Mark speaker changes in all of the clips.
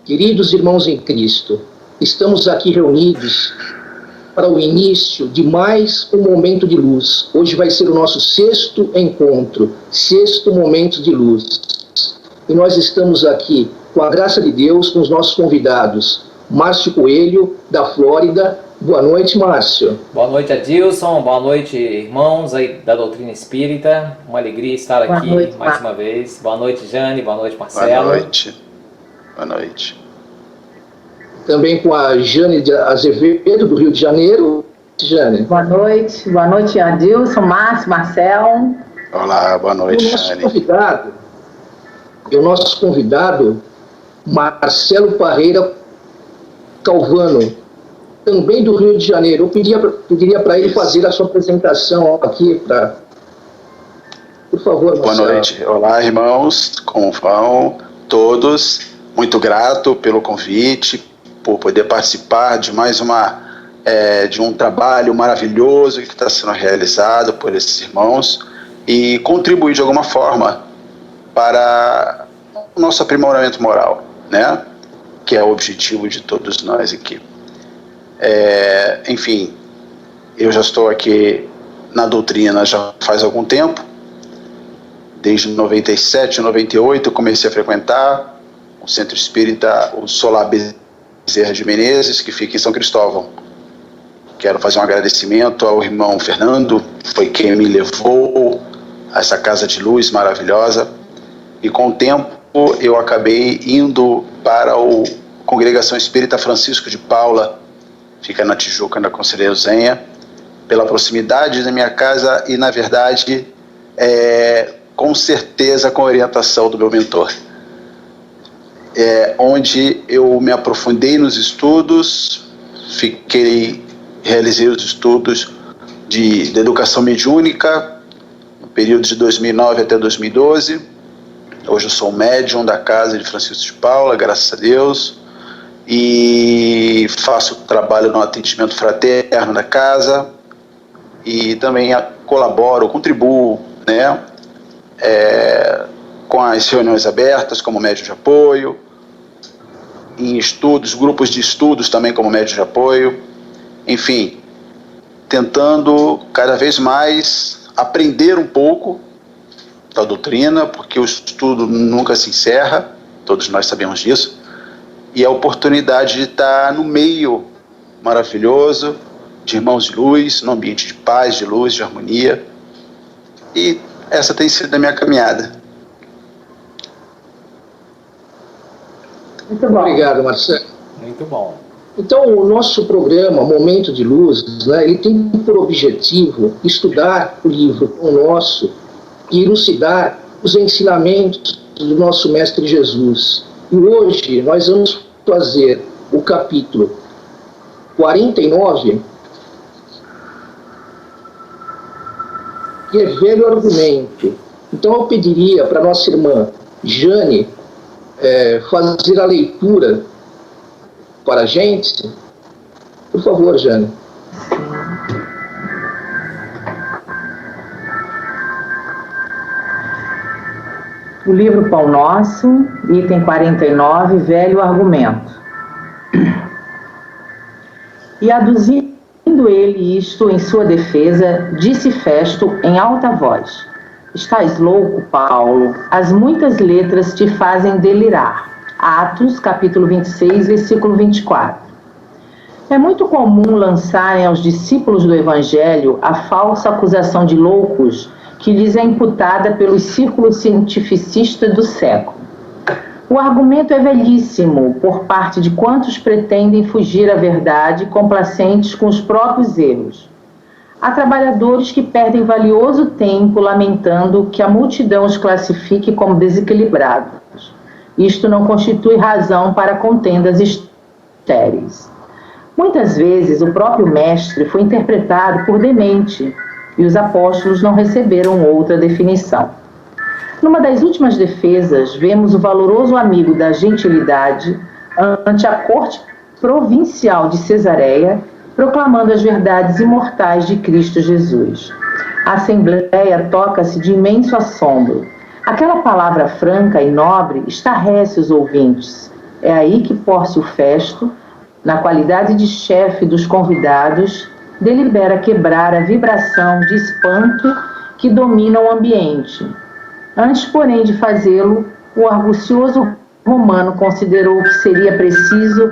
Speaker 1: Queridos irmãos em Cristo, estamos aqui reunidos para o início de mais um momento de luz. Hoje vai ser o nosso sexto encontro, sexto momento de luz. E nós estamos aqui, com a graça de Deus, com os nossos convidados. Márcio Coelho, da Flórida. Boa noite, Márcio.
Speaker 2: Boa noite, Adilson. Boa noite, irmãos aí da Doutrina Espírita. Uma alegria estar aqui mais uma vez. Boa noite, Jane. Boa noite, Marcelo.
Speaker 3: Boa noite. Boa noite.
Speaker 1: Também com a Jane de Azevedo, do Rio de Janeiro. Jane.
Speaker 4: Boa noite, Adilson, Márcio, Marcelo.
Speaker 3: Olá, boa noite, Jane.
Speaker 1: O nosso convidado, Marcelo Parreira Calvano, também do Rio de Janeiro. Eu pediria para ele fazer a sua apresentação aqui, por favor, Marcelo.
Speaker 3: Boa noite. Olá, irmãos, como vão todos? Muito grato pelo convite, por poder participar de mais de um trabalho maravilhoso que está sendo realizado por esses irmãos e contribuir de alguma forma para o nosso aprimoramento moral, né? Que é o objetivo de todos nós aqui. Enfim, eu já estou aqui na doutrina já faz algum tempo. Desde 97, 98 eu comecei a frequentar o Centro Espírita, o Solar Bezerra de Menezes, que fica em São Cristóvão. Quero fazer um agradecimento ao irmão Fernando, foi quem me levou a essa casa de luz maravilhosa. E com o tempo eu acabei indo para a Congregação Espírita Francisco de Paula, fica na Tijuca, na Conselheiro Zenha, pela proximidade da minha casa e, na verdade, com certeza com a orientação do meu mentor. Onde eu me aprofundei nos estudos, realizei os estudos de educação mediúnica, no período de 2009 até 2012. Hoje eu sou médium da casa de Francisco de Paula, graças a Deus, e faço trabalho no atendimento fraterno da casa e também contribuo, né, com as reuniões abertas como médium de apoio, em estudos, grupos de estudos também como médium de apoio, enfim, tentando cada vez mais aprender um pouco da doutrina, porque o estudo nunca se encerra, todos nós sabemos disso, e a oportunidade de estar no meio maravilhoso de irmãos de luz, num ambiente de paz, de luz, de harmonia, e essa tem sido a minha caminhada.
Speaker 4: Muito bom.
Speaker 1: Obrigado, Marcelo.
Speaker 2: Muito bom.
Speaker 1: Então, o nosso programa, Momento de Luz, né, ele tem por objetivo estudar o livro nosso e elucidar os ensinamentos do nosso Mestre Jesus. E hoje nós vamos fazer o capítulo 49, que é Velho Argumento. Então eu pediria para nossa irmã Jane fazer a leitura para a gente. Por favor, Jane.
Speaker 4: O livro Pão Nosso, item 49, Velho Argumento. E aduzindo ele isto em sua defesa, disse Festo em alta voz: Estás louco, Paulo, as muitas letras te fazem delirar. Atos, capítulo 26, versículo 24. É muito comum lançarem aos discípulos do Evangelho a falsa acusação de loucos que lhes é imputada pelos círculos cientificistas do século. O argumento é velhíssimo por parte de quantos pretendem fugir à verdade, complacentes com os próprios erros. Há trabalhadores que perdem valioso tempo lamentando que a multidão os classifique como desequilibrados. Isto não constitui razão para contendas estéreis. Muitas vezes o próprio mestre foi interpretado por demente e os apóstolos não receberam outra definição. Numa das últimas defesas, vemos o valoroso amigo da gentilidade ante a corte provincial de Cesareia, proclamando as verdades imortais de Cristo Jesus. A assembleia toca-se de imenso assombro. Aquela palavra franca e nobre estarrece os ouvintes. É aí que Pórcio Festo, na qualidade de chefe dos convidados, delibera quebrar a vibração de espanto que domina o ambiente. Antes, porém, de fazê-lo, o argucioso romano considerou que seria preciso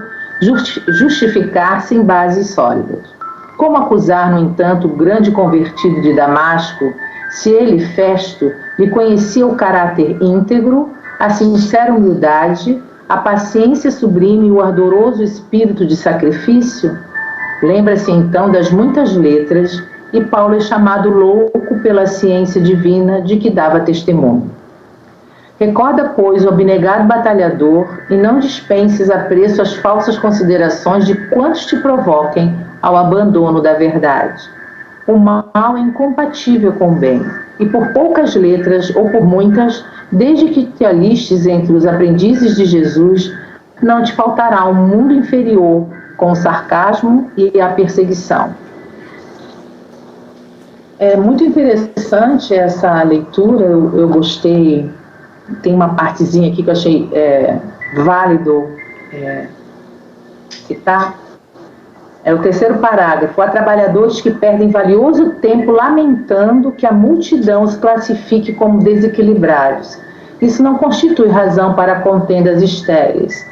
Speaker 4: justificar-se em bases sólidas. Como acusar, no entanto, o grande convertido de Damasco, se ele, Festo, lhe conhecia o caráter íntegro, a sincera humildade, a paciência sublime e o ardoroso espírito de sacrifício? Lembra-se então das muitas letras, e Paulo é chamado louco pela ciência divina de que dava testemunho. Recorda, pois, o abnegado batalhador e não dispenses a preço as falsas considerações de quantos te provoquem ao abandono da verdade. O mal é incompatível com o bem, e por poucas letras ou por muitas, desde que te alistes entre os aprendizes de Jesus, não te faltará um mundo inferior com o sarcasmo e a perseguição. É muito interessante essa leitura, eu gostei. Tem uma partezinha aqui que eu achei válido citar. É o terceiro parágrafo. Há trabalhadores que perdem valioso tempo lamentando que a multidão os classifique como desequilibrados. Isso não constitui razão para contendas estéreis.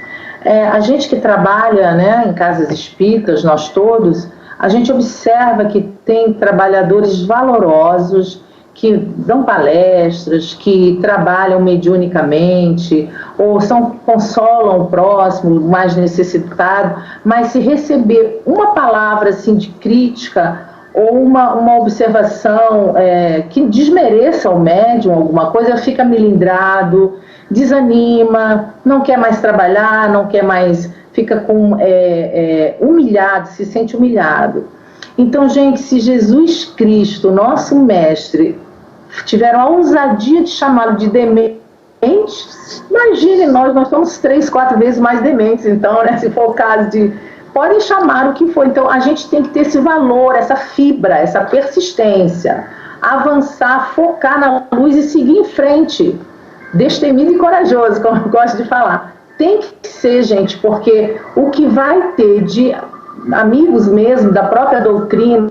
Speaker 4: A gente que trabalha, né, em casas espíritas, nós todos, a gente observa que tem trabalhadores valorosos que dão palestras, que trabalham mediunicamente, ou consolam o próximo, o mais necessitado, mas se receber uma palavra assim, de crítica ou uma observação que desmereça o médium, alguma coisa, fica melindrado, desanima, não quer mais trabalhar, não quer mais, fica humilhado, se sente humilhado. Então, gente, se Jesus Cristo, nosso mestre, tiveram a ousadia de chamá-lo de demente, imagine nós somos 3, 4 vezes mais dementes, então, né, se for o caso de... Podem chamar o que for. Então, a gente tem que ter esse valor, essa fibra, essa persistência, avançar, focar na luz e seguir em frente, destemido e corajoso, como eu gosto de falar. Tem que ser, gente, porque o que vai ter de amigos mesmo, da própria doutrina,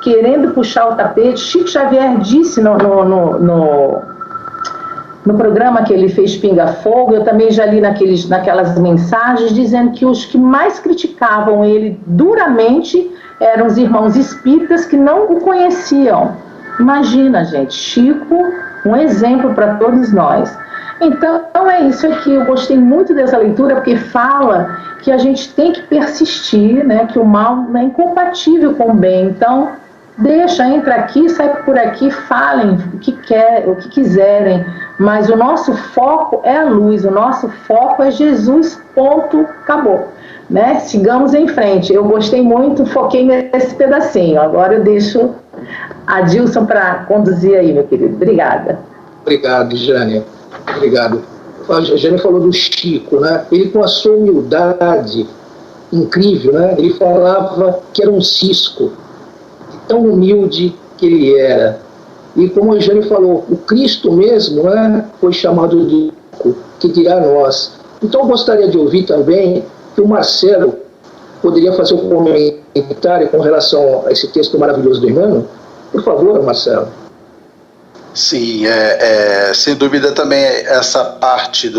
Speaker 4: querendo puxar o tapete, Chico Xavier disse no programa que ele fez Pinga Fogo, eu também já li naquelas mensagens, dizendo que os que mais criticavam ele duramente eram os irmãos espíritas que não o conheciam. Imagina, gente, Chico, um exemplo para todos nós. Então é isso aqui, eu gostei muito dessa leitura, porque fala que a gente tem que persistir, né, que o mal é incompatível com o bem. Então, entra aqui, sai por aqui, falem o que quiserem, mas o nosso foco é a luz, o nosso foco é Jesus, ponto, acabou. Né? Sigamos em frente. Eu gostei muito, foquei nesse pedacinho. Agora eu deixo a Dilson para conduzir aí, meu querido. Obrigada.
Speaker 1: Obrigado, Jânia. Obrigado. A Jânia falou do Chico, né? Ele, com a sua humildade incrível, né? Ele falava que era um cisco, tão humilde que ele era. E como a Jânia falou, o Cristo mesmo, né, foi chamado de Chico, que dirá nós. Então eu gostaria de ouvir também que o Marcelo poderia fazer um comentário com relação a esse texto maravilhoso do Emmanuel. Por favor, Marcelo.
Speaker 3: Sim, sem dúvida também essa parte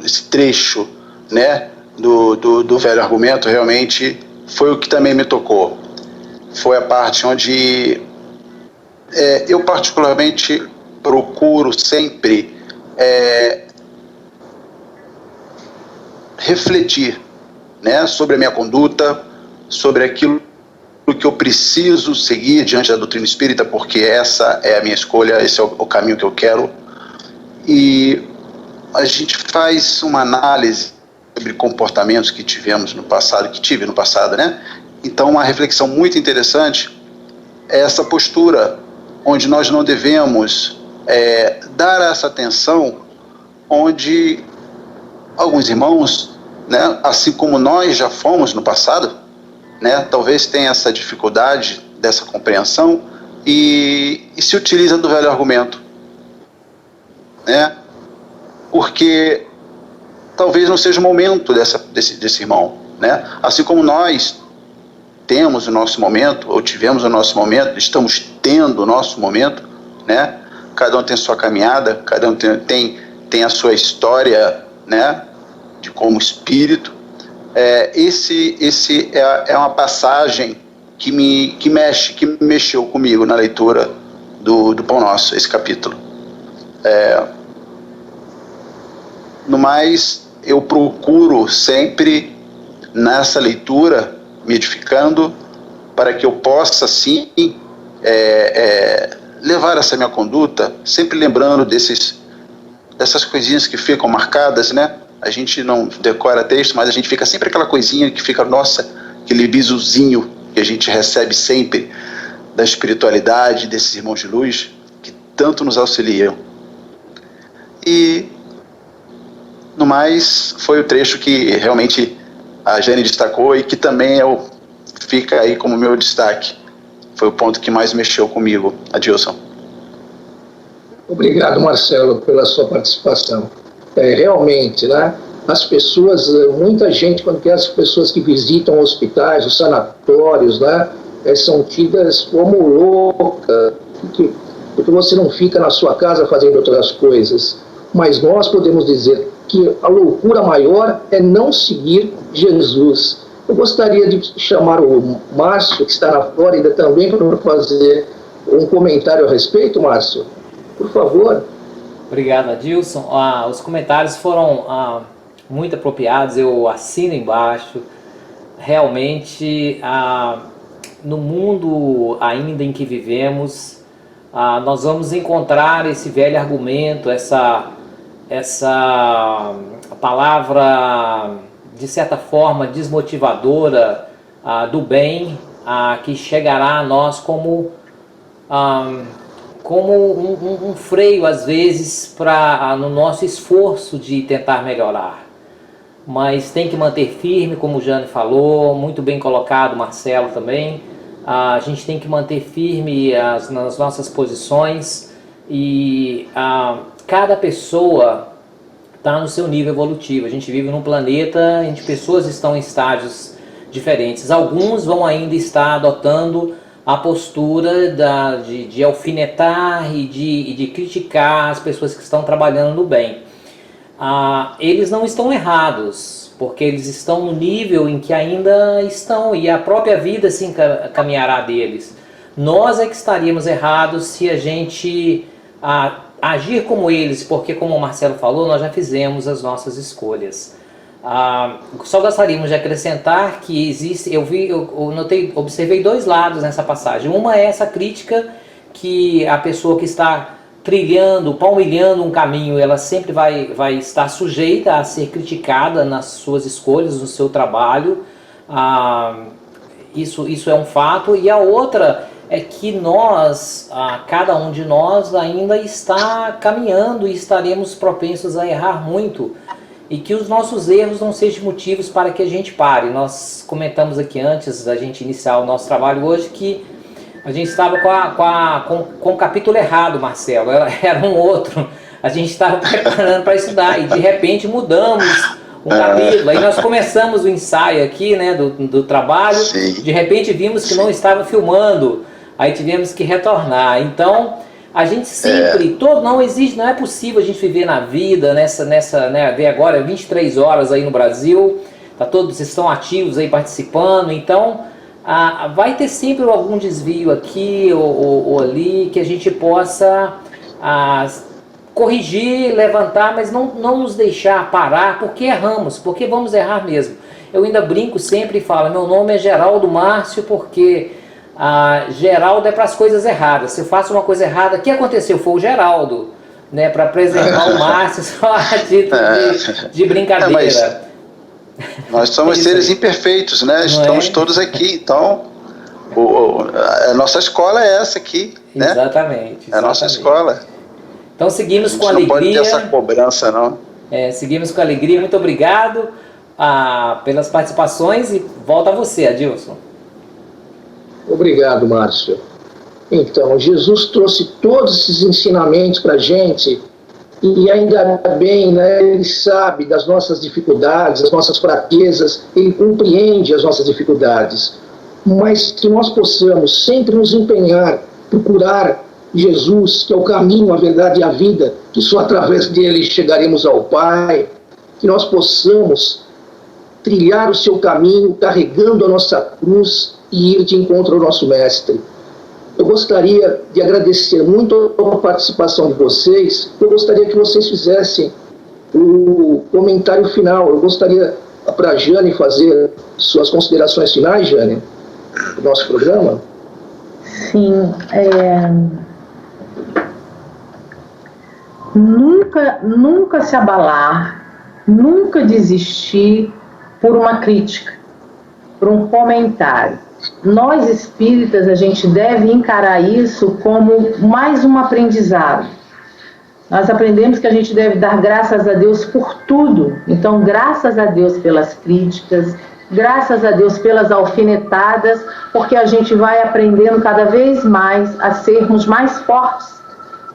Speaker 3: esse trecho, né, do velho argumento realmente foi o que também me tocou. Foi a parte onde eu particularmente procuro sempre refletir, né, sobre a minha conduta, sobre aquilo que eu preciso seguir diante da doutrina espírita, porque essa é a minha escolha, esse é o caminho que eu quero. E a gente faz uma análise sobre comportamentos que tive no passado, né? Então, uma reflexão muito interessante é essa postura, onde nós não devemos dar essa atenção, onde alguns irmãos, né, assim como nós já fomos no passado, né, talvez tenha essa dificuldade dessa compreensão e se utiliza do velho argumento, né? Porque talvez não seja o momento desse irmão, né? Assim como nós temos o nosso momento, ou tivemos o nosso momento, estamos tendo o nosso momento, né? Cada um tem sua caminhada, cada um tem a sua história, né? De como espírito. Esse é uma passagem que mexeu comigo na leitura do Pão Nosso, esse capítulo. No mais, eu procuro sempre, nessa leitura, me edificando, para que eu possa, sim, levar essa minha conduta, sempre lembrando dessas coisinhas que ficam marcadas, né? A gente não decora texto, mas a gente fica sempre aquela coisinha que fica, nossa, aquele bisuzinho que a gente recebe sempre da espiritualidade desses irmãos de luz, que tanto nos auxiliam. E, no mais, foi o trecho que realmente a Jane destacou e que também fica aí como meu destaque. Foi o ponto que mais mexeu comigo, Adilson.
Speaker 1: Obrigado, Marcelo, pela sua participação. Realmente, né? As pessoas, muita gente, quando tem as pessoas que visitam hospitais, os sanatórios, né? São tidas como loucas, porque você não fica na sua casa fazendo outras coisas. Mas nós podemos dizer que a loucura maior é não seguir Jesus. Eu gostaria de chamar o Márcio, que está na Flórida também, para fazer um comentário a respeito, Márcio. Por favor.
Speaker 2: Obrigado, Adilson. Os comentários foram muito apropriados, eu assino embaixo. Realmente, no mundo ainda em que vivemos, nós vamos encontrar esse velho argumento, essa palavra, de certa forma, desmotivadora do bem, que chegará a nós como um freio, às vezes, no nosso esforço de tentar melhorar. Mas tem que manter firme, como o Jane falou, muito bem colocado, Marcelo também. A gente tem que manter firme nas nossas posições e cada pessoa está no seu nível evolutivo. A gente vive num planeta em que pessoas estão em estágios diferentes. Alguns vão ainda estar adotando a postura de alfinetar e de criticar as pessoas que estão trabalhando no bem. Eles não estão errados, porque eles estão no nível em que ainda estão, e a própria vida se encaminhará deles. Nós é que estaríamos errados se a gente agir como eles, porque, como o Marcelo falou, nós já fizemos as nossas escolhas. Só gostaríamos de acrescentar que existe, eu observei dois lados nessa passagem. Uma é essa crítica que a pessoa que está palmilhando um caminho, ela sempre vai estar sujeita a ser criticada nas suas escolhas, no seu trabalho. Isso é um fato. E a outra é que cada um de nós ainda está caminhando e estaremos propensos a errar muito. E que os nossos erros não sejam motivos para que a gente pare. Nós comentamos aqui antes da gente iniciar o nosso trabalho hoje que a gente estava com o capítulo errado, Marcelo, era um outro. A gente estava preparando para estudar e de repente mudamos um capítulo. Aí nós começamos o ensaio aqui, né, do trabalho. Sim. De repente vimos que não estava filmando, aí tivemos que retornar. Então a gente sempre, não é possível a gente viver na vida, né, ver agora 23 horas aí no Brasil, todos estão ativos aí participando, então vai ter sempre algum desvio aqui ou ali que a gente possa corrigir, levantar, mas não nos deixar parar, porque erramos, porque vamos errar mesmo. Eu ainda brinco sempre e falo, meu nome é Geraldo Márcio, porque Geraldo é para as coisas erradas. Se eu faço uma coisa errada, o que aconteceu? Foi o Geraldo, né, para preservar o Márcio, só a título de brincadeira.
Speaker 3: Nós somos seres imperfeitos, né? Estamos todos aqui, então a nossa escola é essa aqui, né?
Speaker 2: Exatamente.
Speaker 3: É a nossa escola.
Speaker 2: Então seguimos com alegria.
Speaker 3: Não pode ter essa cobrança, não.
Speaker 2: Seguimos com alegria. Muito obrigado pelas participações e volta a você, Adilson.
Speaker 1: Obrigado, Márcio. Então, Jesus trouxe todos esses ensinamentos para a gente e ainda bem, né, ele sabe das nossas dificuldades, das nossas fraquezas, ele compreende as nossas dificuldades, mas que nós possamos sempre nos empenhar, procurar Jesus, que é o caminho, a verdade e a vida, que só através dele chegaremos ao Pai, que nós possamos trilhar o seu caminho, carregando a nossa cruz e ir de encontro ao nosso Mestre. Eu gostaria de agradecer muito a participação de vocês. Eu gostaria que vocês fizessem o comentário final. Eu gostaria para a Jane fazer suas considerações finais, Jane, do nosso programa.
Speaker 4: Sim, nunca se abalar, nunca desistir por uma crítica, por um comentário. Nós espíritas, a gente deve encarar isso como mais um aprendizado. Nós aprendemos que a gente deve dar graças a Deus por tudo. Então, graças a Deus pelas críticas, graças a Deus pelas alfinetadas, porque a gente vai aprendendo cada vez mais a sermos mais fortes.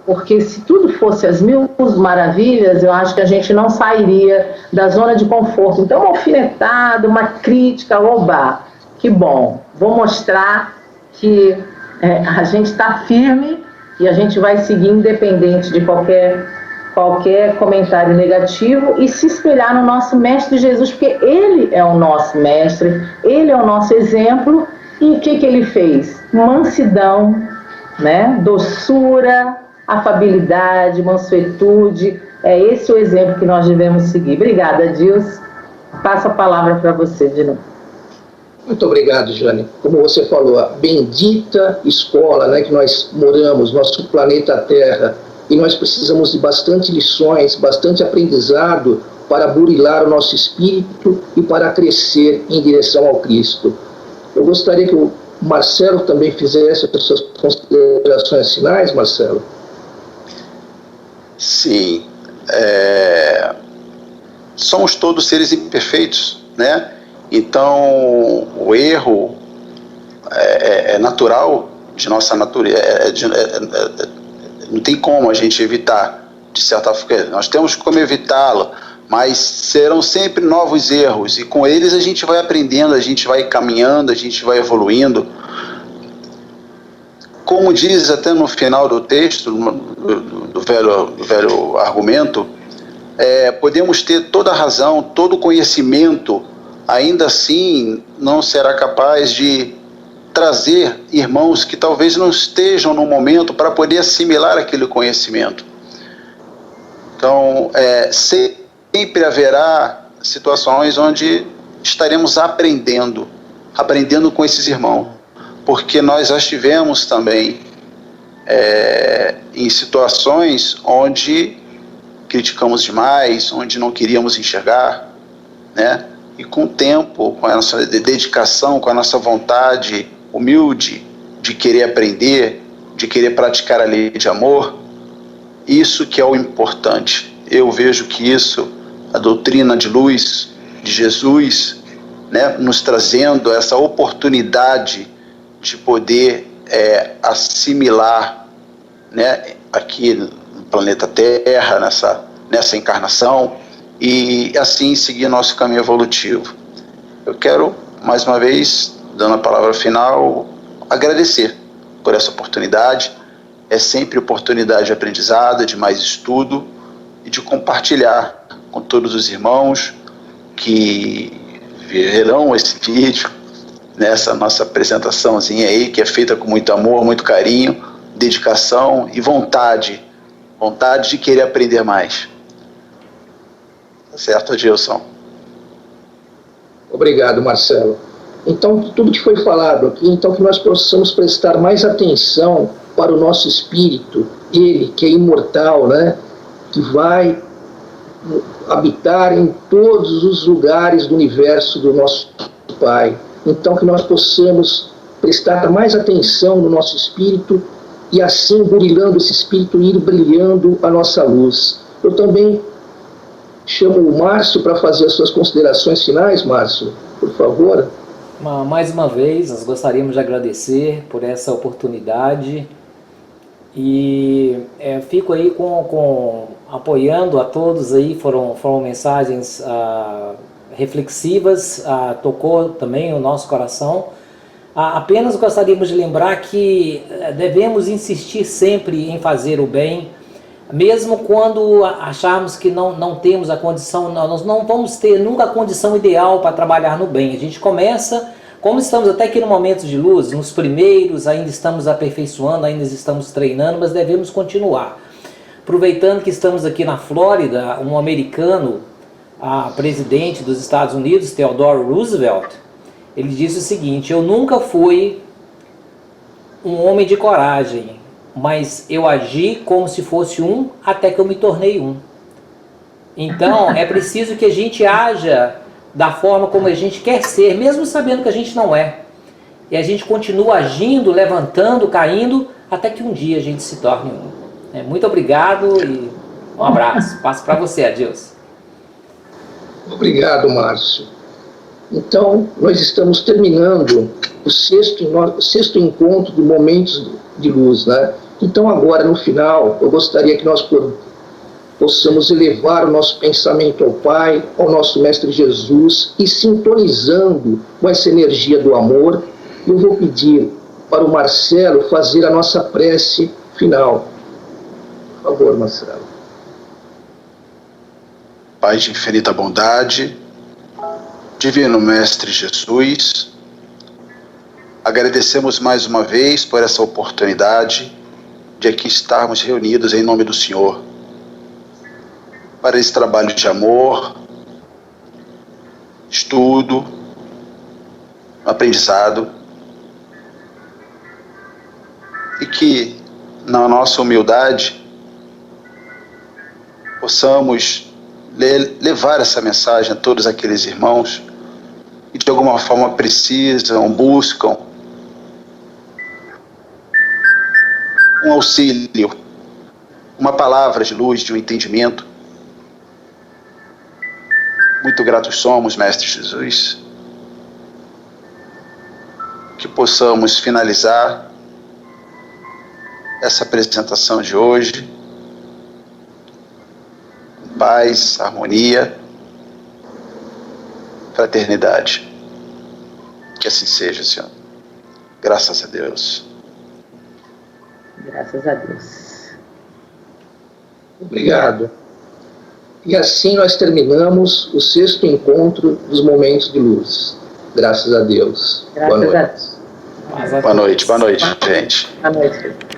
Speaker 4: Porque se tudo fosse as mil maravilhas, eu acho que a gente não sairia da zona de conforto. Então, uma alfinetada, uma crítica, oba, que bom. Vou mostrar que a gente está firme e a gente vai seguir independente de qualquer comentário negativo e se espelhar no nosso Mestre Jesus, porque Ele é o nosso Mestre, Ele é o nosso exemplo. E o que Ele fez? Mansidão, né? Doçura, afabilidade, mansuetude. É esse o exemplo que nós devemos seguir. Obrigada, Dilson. Passo a palavra para você de novo.
Speaker 1: Muito obrigado, Jane. Como você falou, a bendita escola, né, que nós moramos, nosso planeta Terra, e nós precisamos de bastante lições, bastante aprendizado para burilar o nosso espírito e para crescer em direção ao Cristo. Eu gostaria que o Marcelo também fizesse as suas considerações finais, Marcelo.
Speaker 3: Sim. Somos todos seres imperfeitos, né? Então, o erro é natural de nossa natureza, não tem como a gente evitar, de certa forma. Nós temos como evitá-lo, mas serão sempre novos erros, e com eles a gente vai aprendendo, a gente vai caminhando, a gente vai evoluindo. Como diz até no final do texto, do velho argumento, podemos ter toda a razão, todo o conhecimento, ainda assim não será capaz de trazer irmãos que talvez não estejam no momento para poder assimilar aquele conhecimento. Então, sempre haverá situações onde estaremos aprendendo com esses irmãos, porque nós já estivemos também em situações onde criticamos demais, onde não queríamos enxergar, né? E com o tempo, com a nossa dedicação, com a nossa vontade humilde de querer aprender, de querer praticar a lei de amor, isso que é o importante. Eu vejo que isso, a doutrina de luz de Jesus, né, nos trazendo essa oportunidade de poder assimilar, né, aqui no planeta Terra, nessa encarnação, e assim seguir nosso caminho evolutivo. Eu quero, mais uma vez, dando a palavra final, agradecer por essa oportunidade. É sempre oportunidade de aprendizado, de mais estudo e de compartilhar com todos os irmãos que verão esse vídeo, nessa nossa apresentaçãozinha aí, que é feita com muito amor, muito carinho, dedicação e vontade de querer aprender mais. Certo, Gilson?
Speaker 1: Obrigado, Marcelo. Então, tudo que foi falado aqui, então que nós possamos prestar mais atenção para o nosso espírito, ele que é imortal, né? Que vai habitar em todos os lugares do universo do nosso Pai. Então, que nós possamos prestar mais atenção no nosso espírito e assim, burilando esse espírito, ir brilhando a nossa luz. Eu também chamo o Márcio para fazer as suas considerações finais. Márcio, por favor.
Speaker 2: Mais uma vez, nós gostaríamos de agradecer por essa oportunidade e fico aí com apoiando a todos aí, foram mensagens reflexivas, tocou também o nosso coração. Apenas gostaríamos de lembrar que devemos insistir sempre em fazer o bem, mesmo quando acharmos que não temos a condição, nós não vamos ter nunca a condição ideal para trabalhar no bem. A gente começa, como estamos até aqui no momento de luz, nos primeiros, ainda estamos aperfeiçoando, ainda estamos treinando, mas devemos continuar. Aproveitando que estamos aqui na Flórida, um americano, presidente dos Estados Unidos, Theodore Roosevelt, ele disse o seguinte: eu nunca fui um homem de coragem, mas eu agi como se fosse um até que eu me tornei um. Então é preciso que a gente haja da forma como a gente quer ser, mesmo sabendo que a gente não é. E a gente continua agindo, levantando, caindo, até que um dia a gente se torne um. Muito obrigado e um abraço. Passo para você, Adilson.
Speaker 1: Obrigado, Márcio. Então, nós estamos terminando o sexto encontro de Momentos de Luz, né? Então, agora, no final, eu gostaria que nós possamos elevar o nosso pensamento ao Pai, ao nosso Mestre Jesus, e sintonizando com essa energia do amor, eu vou pedir para o Marcelo fazer a nossa prece final. Por favor, Marcelo.
Speaker 3: Pai de infinita bondade, Divino Mestre Jesus, agradecemos mais uma vez por essa oportunidade de aqui estarmos reunidos em nome do Senhor, para esse trabalho de amor, estudo, aprendizado, e que, na nossa humildade, possamos levar essa mensagem a todos aqueles irmãos que de alguma forma precisam, buscam um auxílio, uma palavra de luz, de um entendimento. Muito gratos somos, Mestre Jesus, que possamos finalizar essa apresentação de hoje paz, harmonia, fraternidade. Que assim seja, Senhor. Graças a Deus.
Speaker 4: Graças a Deus.
Speaker 1: Obrigado. E assim nós terminamos o sexto encontro dos Momentos de Luz. Graças a Deus.
Speaker 4: Graças a Deus.
Speaker 3: Boa noite, gente.
Speaker 4: Boa noite.